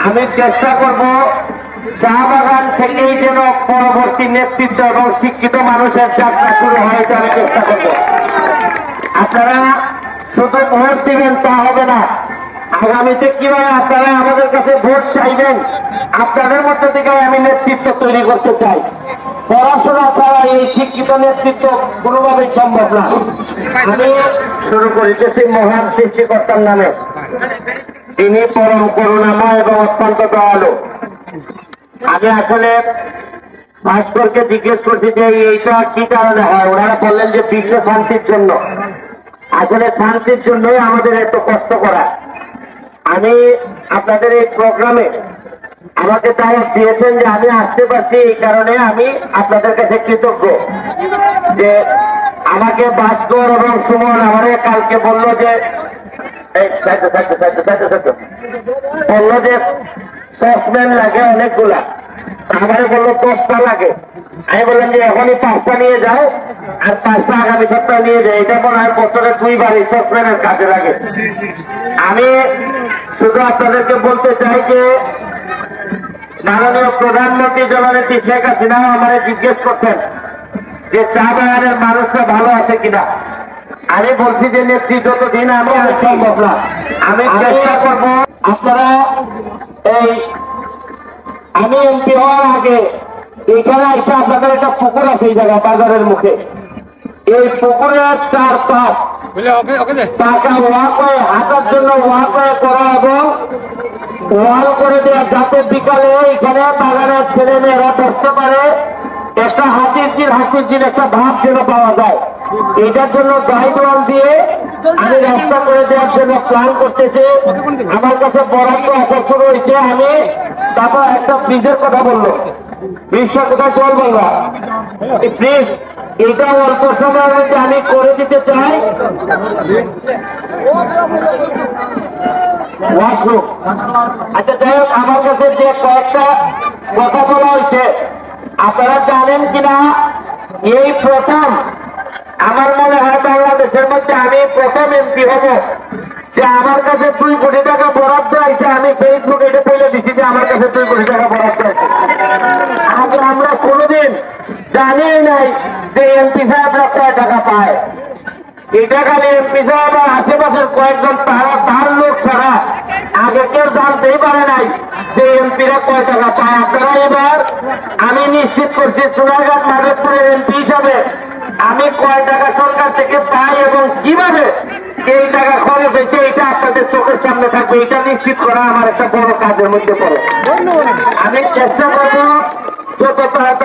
আমি চেষ্টা করব চা বাগান থেকেই যেন পরবর্তী নেতৃত্ব এবং শিক্ষিত মানুষের যাত্রা শুরু হয়, এটা আমি চেষ্টা করব। আপনারা শুধু ভোট দিবেন তা হবে না, আগামীতে কিভাবে আপনারা আমাদের কাছে ভোট চাইবেন, আপনাদের মধ্য থেকে আমি নেতৃত্ব তৈরি করতে চাই। পড়াশোনা ছাড়া এই শিক্ষিত নেতৃত্ব কোনোভাবেই সম্ভব না। আমি শুরু করিতেছি মহান সৃষ্টিকর্তার নামে, তিনি পরম করুণাময় এবং অত্যন্ত দয়ালু। আমি আসলে ভাস্করকে জিজ্ঞেস করছি যে এইটা কি কারণে হয়, ওনারা বললেন যে বিশ্ব শান্তির জন্য। আসলে শান্তির জন্যই আমাদের এত কষ্ট করা। আমি আপনাদের এই প্রোগ্রামে আমাকে দাওয়াত দিয়েছেন যে আমি আসতে পারছি, এই কারণে আমি আপনাদের কাছে কৃতজ্ঞ যে আমাকে ভাস্কর এবং সুমন আমারে কালকে বললো যে বললো যে সসম্যান লাগে অনেকগুলা, আমারে বললো 10টা লাগে। আমি বললাম যে এখনই 5টা নিয়ে যাও আর 5টা আগামী সপ্তাহে নিয়ে যাই, এটা মনে হয় বছরে 2 বার এই সসম্যানের কাজে লাগে। আমি শুধু আপনাদেরকে বলতে চাই যে মাননীয় প্রধানমন্ত্রী জননেত্রী শেখ হাসিনা আমারে জিজ্ঞেস করছেন যে চা বাগানের মানুষরা ভালো আছে কিনা। আমি বলছি যে নেত্রী যতদিন আমি আর সম্ভব না, আমি চেষ্টা করব। আপনারা আমি এমপি হওয়ার আগে এখানে এসে আপনাদের একটা পুকুর আছে এই জায়গায় বাজারের মুখে, এই পুকুরের 4 পাশ টাকা ওয়াকওয়ে হাঁটার জন্য ওয়াকওয়ে করা এবং ওয়াল করে দেওয়া, যাতে বিকালে এখানে বাগানের ছেলে মেয়েরা বসতে পারে, একটা হাতির একটা ভাব যেন পাওয়া যায়। এটার জন্য গাইড ওয়াল দিয়ে আমি রাস্তা করে দেওয়ার জন্য প্ল্যান করতেছি। আমার কাছে বরাদ্দ আসা শুরু হয়েছে। আমি তারপর একটা ব্রিজের কথা বললো, ব্রিজটা কোথায় জল বলবা প্লিজ, এটা অল্প সময়ের মধ্যে আমি করে দিতে চাই। আচ্ছা যাই হোক, আমার কাছে যে কয়েকটা কথা বলা হয়েছে আপনারা জানেন কিনা, এই প্রথম আমার মনে হয় বাংলাদেশের মধ্যে আমি প্রথম এমপি হব যে আমার কাছে 2 কোটি টাকা বরাদ্দ আছে। আমি ফেসবুকে এটা বলে দিচ্ছি যে আমার কাছে 2 কোটি টাকা বরাদ্দ আছে। আগে আমরা কোনোদিন জানি নাই যে এমপি সাহেবরা কয় টাকা পায়। এটা খালি এমপি সাহেব আর আশেপাশের কয়েকজন তার লোক ছাড়া আগে কেউ জানতেই পারে নাই যে এমপিরা কয় টাকা পায়। আপনারা এবার আমি নিশ্চিত করছি সোনারঘাট মাধবপুরের এমপি হিসাবে আমি কয় টাকা সরকার থেকে পাই এবং কিভাবে এই টাকা খরচ হয়েছে এটা আপনাদের চোখের সামনে থাকবে। এটা নিশ্চিত করা আমার একটা বড় কাজের মধ্যে পড়ে। আমি চেষ্টা করবো যত তাড়াতাড়ি